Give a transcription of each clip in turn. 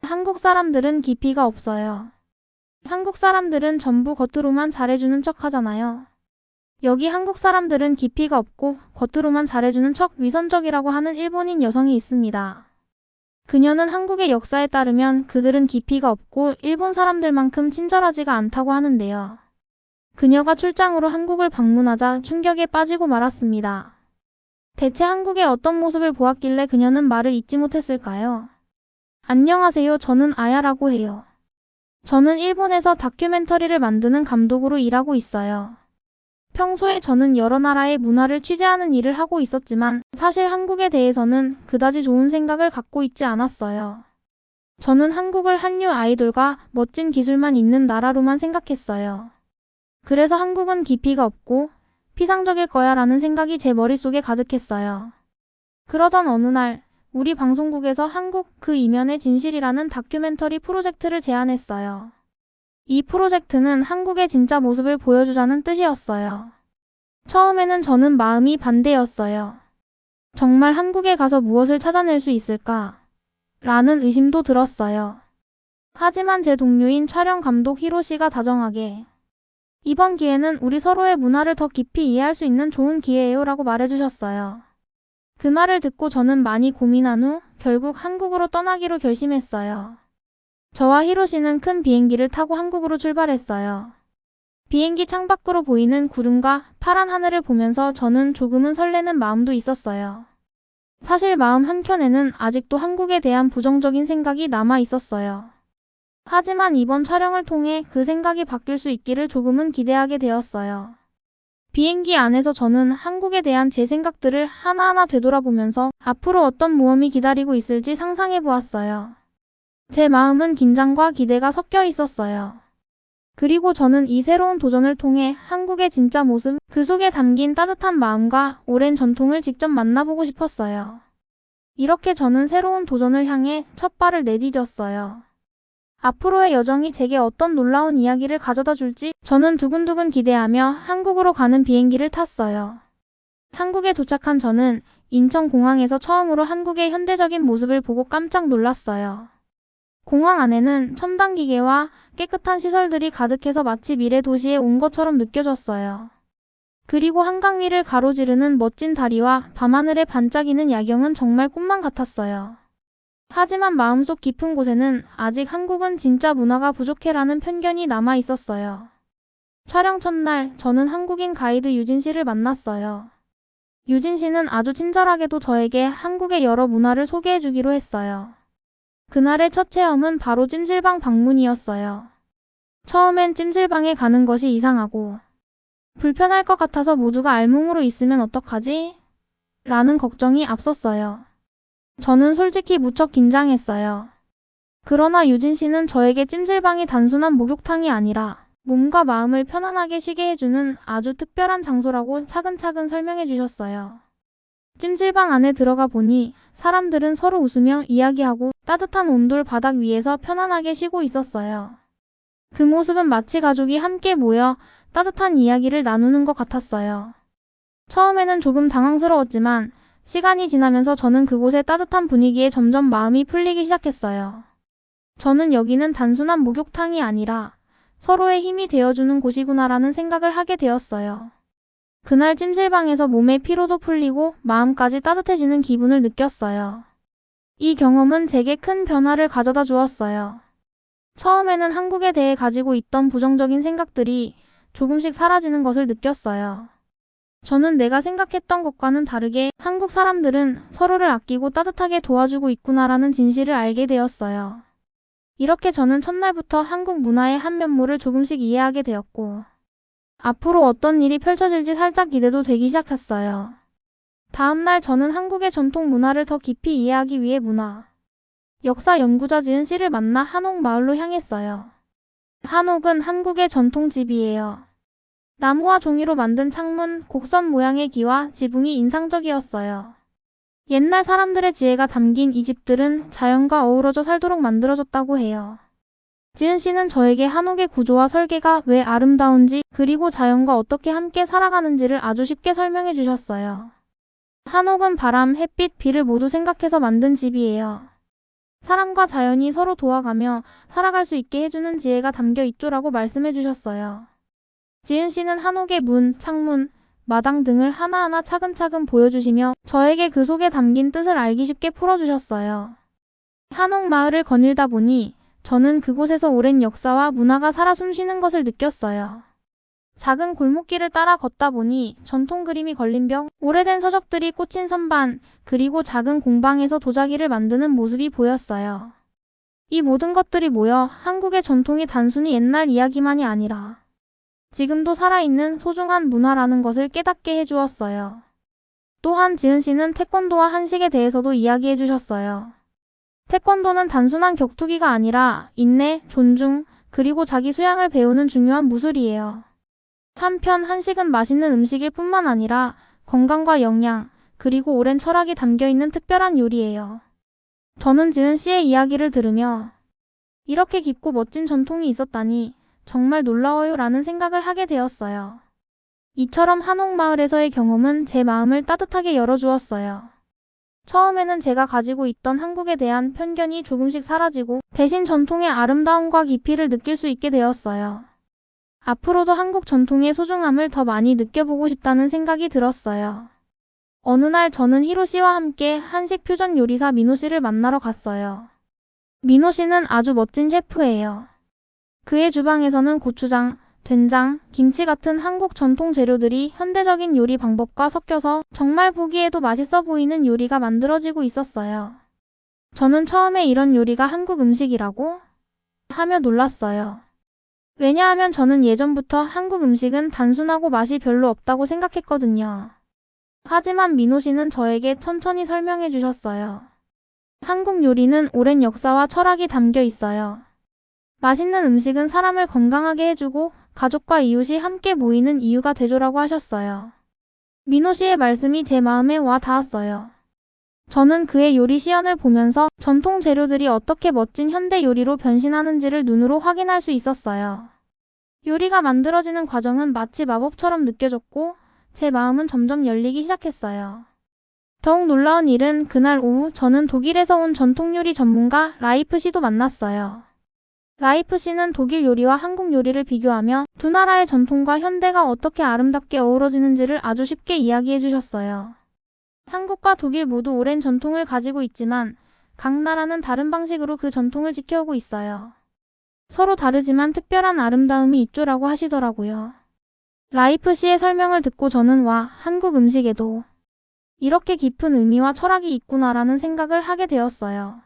한국 사람들은 깊이가 없어요. 한국 사람들은 전부 겉으로만 잘해주는 척 하잖아요. 여기 한국 사람들은 깊이가 없고 겉으로만 잘해주는 척 위선적이라고 하는 일본인 여성이 있습니다. 그녀는 한국의 역사에 따르면 그들은 깊이가 없고 일본 사람들만큼 친절하지가 않다고 하는데요. 그녀가 출장으로 한국을 방문하자 충격에 빠지고 말았습니다. 대체 한국의 어떤 모습을 보았길래 그녀는 말을 잇지 못했을까요? 안녕하세요. 저는 아야라고 해요. 저는 일본에서 다큐멘터리를 만드는 감독으로 일하고 있어요. 평소에 저는 여러 나라의 문화를 취재하는 일을 하고 있었지만 사실 한국에 대해서는 그다지 좋은 생각을 갖고 있지 않았어요. 저는 한국을 한류 아이돌과 멋진 기술만 있는 나라로만 생각했어요. 그래서 한국은 깊이가 없고 피상적일 거야 라는 생각이 제 머릿속에 가득했어요. 그러던 어느 날 우리 방송국에서 한국 그 이면의 진실이라는 다큐멘터리 프로젝트를 제안했어요. 이 프로젝트는 한국의 진짜 모습을 보여주자는 뜻이었어요. 처음에는 저는 마음이 반대였어요. 정말 한국에 가서 무엇을 찾아낼 수 있을까? 라는 의심도 들었어요. 하지만 제 동료인 촬영 감독 히로시가 다정하게 이번 기회는 우리 서로의 문화를 더 깊이 이해할 수 있는 좋은 기회예요 라고 말해주셨어요. 그 말을 듣고 저는 많이 고민한 후 결국 한국으로 떠나기로 결심했어요. 저와 히로시는 큰 비행기를 타고 한국으로 출발했어요. 비행기 창밖으로 보이는 구름과 파란 하늘을 보면서 저는 조금은 설레는 마음도 있었어요. 사실 마음 한켠에는 아직도 한국에 대한 부정적인 생각이 남아 있었어요. 하지만 이번 촬영을 통해 그 생각이 바뀔 수 있기를 조금은 기대하게 되었어요. 비행기 안에서 저는 한국에 대한 제 생각들을 하나하나 되돌아보면서 앞으로 어떤 모험이 기다리고 있을지 상상해 보았어요. 제 마음은 긴장과 기대가 섞여 있었어요. 그리고 저는 이 새로운 도전을 통해 한국의 진짜 모습, 그 속에 담긴 따뜻한 마음과 오랜 전통을 직접 만나보고 싶었어요. 이렇게 저는 새로운 도전을 향해 첫 발을 내디뎠어요. 앞으로의 여정이 제게 어떤 놀라운 이야기를 가져다 줄지 저는 두근두근 기대하며 한국으로 가는 비행기를 탔어요. 한국에 도착한 저는 인천공항에서 처음으로 한국의 현대적인 모습을 보고 깜짝 놀랐어요. 공항 안에는 첨단 기계와 깨끗한 시설들이 가득해서 마치 미래 도시에 온 것처럼 느껴졌어요. 그리고 한강 위를 가로지르는 멋진 다리와 밤하늘에 반짝이는 야경은 정말 꿈만 같았어요. 하지만 마음속 깊은 곳에는 아직 한국은 진짜 문화가 부족해라는 편견이 남아 있었어요. 촬영 첫날 저는 한국인 가이드 유진 씨를 만났어요. 유진 씨는 아주 친절하게도 저에게 한국의 여러 문화를 소개해 주기로 했어요. 그날의 첫 체험은 바로 찜질방 방문이었어요. 처음엔 찜질방에 가는 것이 이상하고 불편할 것 같아서 모두가 알몸으로 있으면 어떡하지? 라는 걱정이 앞섰어요. 저는 솔직히 무척 긴장했어요. 그러나 유진 씨는 저에게 찜질방이 단순한 목욕탕이 아니라 몸과 마음을 편안하게 쉬게 해주는 아주 특별한 장소라고 차근차근 설명해 주셨어요. 찜질방 안에 들어가 보니 사람들은 서로 웃으며 이야기하고 따뜻한 온돌 바닥 위에서 편안하게 쉬고 있었어요. 그 모습은 마치 가족이 함께 모여 따뜻한 이야기를 나누는 것 같았어요. 처음에는 조금 당황스러웠지만 시간이 지나면서 저는 그곳의 따뜻한 분위기에 점점 마음이 풀리기 시작했어요. 저는 여기는 단순한 목욕탕이 아니라 서로의 힘이 되어주는 곳이구나라는 생각을 하게 되었어요. 그날 찜질방에서 몸의 피로도 풀리고 마음까지 따뜻해지는 기분을 느꼈어요. 이 경험은 제게 큰 변화를 가져다 주었어요. 처음에는 한국에 대해 가지고 있던 부정적인 생각들이 조금씩 사라지는 것을 느꼈어요. 저는 내가 생각했던 것과는 다르게 한국 사람들은 서로를 아끼고 따뜻하게 도와주고 있구나라는 진실을 알게 되었어요. 이렇게 저는 첫날부터 한국 문화의 한 면모를 조금씩 이해하게 되었고 앞으로 어떤 일이 펼쳐질지 살짝 기대도 되기 시작했어요. 다음날 저는 한국의 전통 문화를 더 깊이 이해하기 위해 문화, 역사 연구자 지은 씨를 만나 한옥 마을로 향했어요. 한옥은 한국의 전통집이에요. 나무와 종이로 만든 창문, 곡선 모양의 기와 지붕이 인상적이었어요. 옛날 사람들의 지혜가 담긴 이 집들은 자연과 어우러져 살도록 만들어졌다고 해요. 지은 씨는 저에게 한옥의 구조와 설계가 왜 아름다운지 그리고 자연과 어떻게 함께 살아가는지를 아주 쉽게 설명해 주셨어요. 한옥은 바람, 햇빛, 비를 모두 생각해서 만든 집이에요. 사람과 자연이 서로 도와가며 살아갈 수 있게 해주는 지혜가 담겨 있죠라고 말씀해 주셨어요. 지은 씨는 한옥의 문, 창문, 마당 등을 하나하나 차근차근 보여주시며 저에게 그 속에 담긴 뜻을 알기 쉽게 풀어주셨어요. 한옥 마을을 거닐다 보니 저는 그곳에서 오랜 역사와 문화가 살아 숨쉬는 것을 느꼈어요. 작은 골목길을 따라 걷다 보니 전통 그림이 걸린 벽, 오래된 서적들이 꽂힌 선반, 그리고 작은 공방에서 도자기를 만드는 모습이 보였어요. 이 모든 것들이 모여 한국의 전통이 단순히 옛날 이야기만이 아니라 지금도 살아있는 소중한 문화라는 것을 깨닫게 해주었어요. 또한 지은 씨는 태권도와 한식에 대해서도 이야기해 주셨어요. 태권도는 단순한 격투기가 아니라 인내, 존중, 그리고 자기 수양을 배우는 중요한 무술이에요. 한편 한식은 맛있는 음식일 뿐만 아니라 건강과 영양, 그리고 오랜 철학이 담겨있는 특별한 요리예요. 저는 지은 씨의 이야기를 들으며 이렇게 깊고 멋진 전통이 있었다니 정말 놀라워요 라는 생각을 하게 되었어요. 이처럼 한옥마을에서의 경험은 제 마음을 따뜻하게 열어주었어요. 처음에는 제가 가지고 있던 한국에 대한 편견이 조금씩 사라지고 대신 전통의 아름다움과 깊이를 느낄 수 있게 되었어요. 앞으로도 한국 전통의 소중함을 더 많이 느껴보고 싶다는 생각이 들었어요. 어느 날 저는 히로 씨와 함께 한식 퓨전 요리사 민호 씨를 만나러 갔어요. 민호 씨는 아주 멋진 셰프예요. 그의 주방에서는 고추장, 된장, 김치 같은 한국 전통 재료들이 현대적인 요리 방법과 섞여서 정말 보기에도 맛있어 보이는 요리가 만들어지고 있었어요. 저는 처음에 이런 요리가 한국 음식이라고 하며 놀랐어요. 왜냐하면 저는 예전부터 한국 음식은 단순하고 맛이 별로 없다고 생각했거든요. 하지만 민호 씨는 저에게 천천히 설명해 주셨어요. 한국 요리는 오랜 역사와 철학이 담겨 있어요. 맛있는 음식은 사람을 건강하게 해주고 가족과 이웃이 함께 모이는 이유가 되죠라고 하셨어요. 민호 씨의 말씀이 제 마음에 와 닿았어요. 저는 그의 요리 시연을 보면서 전통 재료들이 어떻게 멋진 현대 요리로 변신하는지를 눈으로 확인할 수 있었어요. 요리가 만들어지는 과정은 마치 마법처럼 느껴졌고 제 마음은 점점 열리기 시작했어요. 더욱 놀라운 일은 그날 오후 저는 독일에서 온 전통 요리 전문가 라이프 씨도 만났어요. 라이프 씨는 독일 요리와 한국 요리를 비교하며 두 나라의 전통과 현대가 어떻게 아름답게 어우러지는지를 아주 쉽게 이야기해 주셨어요. 한국과 독일 모두 오랜 전통을 가지고 있지만 각 나라는 다른 방식으로 그 전통을 지켜오고 있어요. 서로 다르지만 특별한 아름다움이 있죠라고 하시더라고요. 라이프 씨의 설명을 듣고 저는 와, 한국 음식에도 이렇게 깊은 의미와 철학이 있구나라는 생각을 하게 되었어요.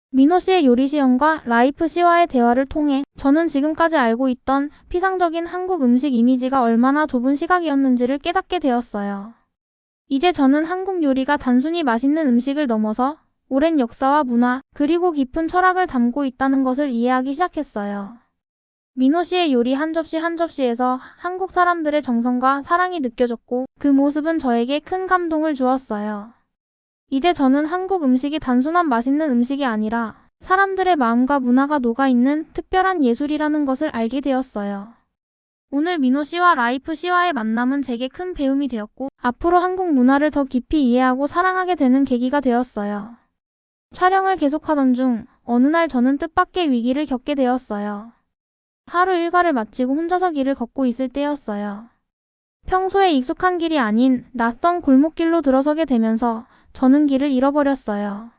민호 씨의 요리 시연과 라이프 씨와의 대화를 통해 저는 지금까지 알고 있던 피상적인 한국 음식 이미지가 얼마나 좁은 시각이었는지를 깨닫게 되었어요. 이제 저는 한국 요리가 단순히 맛있는 음식을 넘어서 오랜 역사와 문화, 그리고 깊은 철학을 담고 있다는 것을 이해하기 시작했어요. 민호 씨의 요리 한 접시 한 접시에서 한국 사람들의 정성과 사랑이 느껴졌고 그 모습은 저에게 큰 감동을 주었어요. 이제 저는 한국 음식이 단순한 맛있는 음식이 아니라 사람들의 마음과 문화가 녹아있는 특별한 예술이라는 것을 알게 되었어요. 오늘 민호 씨와 라이프 씨와의 만남은 제게 큰 배움이 되었고 앞으로 한국 문화를 더 깊이 이해하고 사랑하게 되는 계기가 되었어요. 촬영을 계속하던 중 어느 날 저는 뜻밖의 위기를 겪게 되었어요. 하루 일과를 마치고 혼자서 길을 걷고 있을 때였어요. 평소에 익숙한 길이 아닌 낯선 골목길로 들어서게 되면서 저는 길을 잃어버렸어요.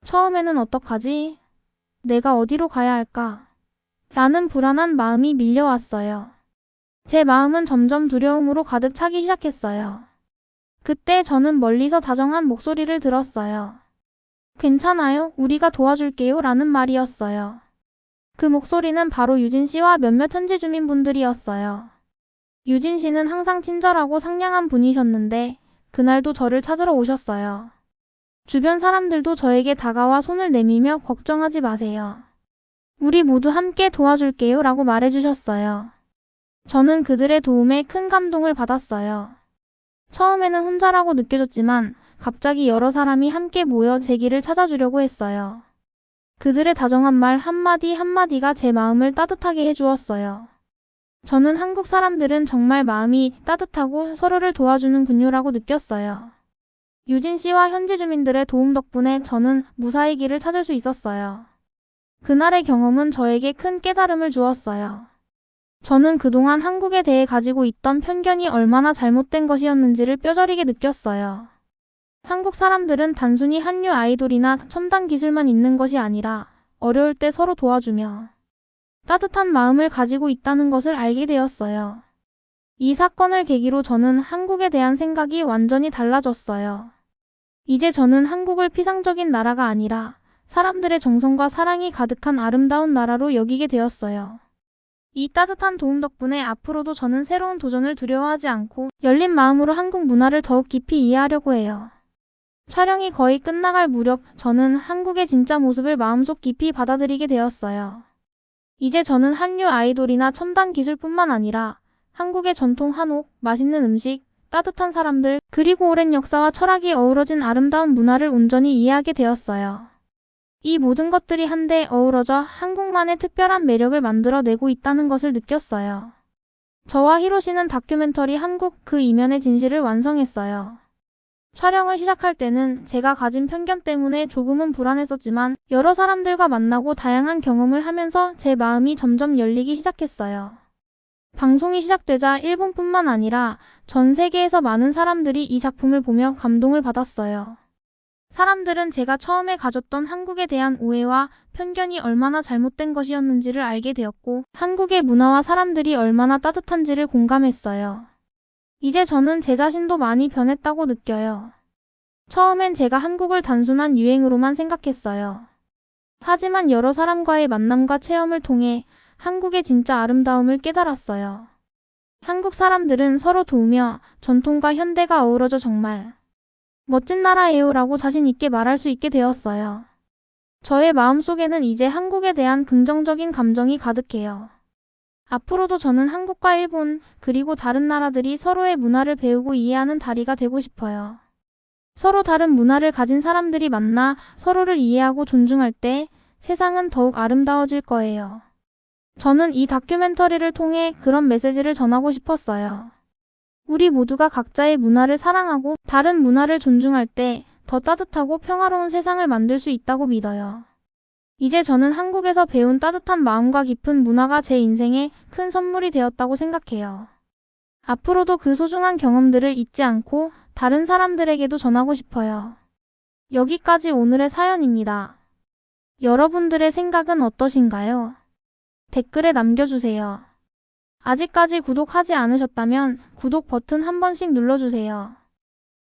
처음에는 어떡하지? 내가 어디로 가야 할까? 라는 불안한 마음이 밀려왔어요. 제 마음은 점점 두려움으로 가득 차기 시작했어요. 그때 저는 멀리서 다정한 목소리를 들었어요. 괜찮아요. 우리가 도와줄게요. 라는 말이었어요. 그 목소리는 바로 유진 씨와 몇몇 현지 주민분들이었어요. 유진 씨는 항상 친절하고 상냥한 분이셨는데 그날도 저를 찾으러 오셨어요. 주변 사람들도 저에게 다가와 손을 내밀며 걱정하지 마세요. 우리 모두 함께 도와줄게요 라고 말해주셨어요. 저는 그들의 도움에 큰 감동을 받았어요. 처음에는 혼자라고 느껴졌지만 갑자기 여러 사람이 함께 모여 제 길을 찾아주려고 했어요. 그들의 다정한 말 한마디 한마디가 제 마음을 따뜻하게 해주었어요. 저는 한국 사람들은 정말 마음이 따뜻하고 서로를 도와주는 군요라고 느꼈어요. 유진 씨와 현지 주민들의 도움 덕분에 저는 무사히 길을 찾을 수 있었어요. 그날의 경험은 저에게 큰 깨달음을 주었어요. 저는 그동안 한국에 대해 가지고 있던 편견이 얼마나 잘못된 것이었는지를 뼈저리게 느꼈어요. 한국 사람들은 단순히 한류 아이돌이나 첨단 기술만 있는 것이 아니라 어려울 때 서로 도와주며 따뜻한 마음을 가지고 있다는 것을 알게 되었어요. 이 사건을 계기로 저는 한국에 대한 생각이 완전히 달라졌어요. 이제 저는 한국을 피상적인 나라가 아니라 사람들의 정성과 사랑이 가득한 아름다운 나라로 여기게 되었어요. 이 따뜻한 도움 덕분에 앞으로도 저는 새로운 도전을 두려워하지 않고 열린 마음으로 한국 문화를 더욱 깊이 이해하려고 해요. 촬영이 거의 끝나갈 무렵 저는 한국의 진짜 모습을 마음속 깊이 받아들이게 되었어요. 이제 저는 한류 아이돌이나 첨단 기술뿐만 아니라 한국의 전통 한옥, 맛있는 음식, 따뜻한 사람들, 그리고 오랜 역사와 철학이 어우러진 아름다운 문화를 온전히 이해하게 되었어요. 이 모든 것들이 한데 어우러져 한국만의 특별한 매력을 만들어내고 있다는 것을 느꼈어요. 저와 히로시는 다큐멘터리 한국 그 이면의 진실을 완성했어요. 촬영을 시작할 때는 제가 가진 편견 때문에 조금은 불안했었지만 여러 사람들과 만나고 다양한 경험을 하면서 제 마음이 점점 열리기 시작했어요. 방송이 시작되자 일본뿐만 아니라 전 세계에서 많은 사람들이 이 작품을 보며 감동을 받았어요. 사람들은 제가 처음에 가졌던 한국에 대한 오해와 편견이 얼마나 잘못된 것이었는지를 알게 되었고 한국의 문화와 사람들이 얼마나 따뜻한지를 공감했어요. 이제 저는 제 자신도 많이 변했다고 느껴요. 처음엔 제가 한국을 단순한 유행으로만 생각했어요. 하지만 여러 사람과의 만남과 체험을 통해 한국의 진짜 아름다움을 깨달았어요. 한국 사람들은 서로 도우며 전통과 현대가 어우러져 정말 멋진 나라예요라고 자신 있게 말할 수 있게 되었어요. 저의 마음속에는 이제 한국에 대한 긍정적인 감정이 가득해요. 앞으로도 저는 한국과 일본, 그리고 다른 나라들이 서로의 문화를 배우고 이해하는 다리가 되고 싶어요. 서로 다른 문화를 가진 사람들이 만나 서로를 이해하고 존중할 때 세상은 더욱 아름다워질 거예요. 저는 이 다큐멘터리를 통해 그런 메시지를 전하고 싶었어요. 우리 모두가 각자의 문화를 사랑하고 다른 문화를 존중할 때 더 따뜻하고 평화로운 세상을 만들 수 있다고 믿어요. 이제 저는 한국에서 배운 따뜻한 마음과 깊은 문화가 제 인생에 큰 선물이 되었다고 생각해요. 앞으로도 그 소중한 경험들을 잊지 않고 다른 사람들에게도 전하고 싶어요. 여기까지 오늘의 사연입니다. 여러분들의 생각은 어떠신가요? 댓글에 남겨주세요. 아직까지 구독하지 않으셨다면 구독 버튼 한 번씩 눌러주세요.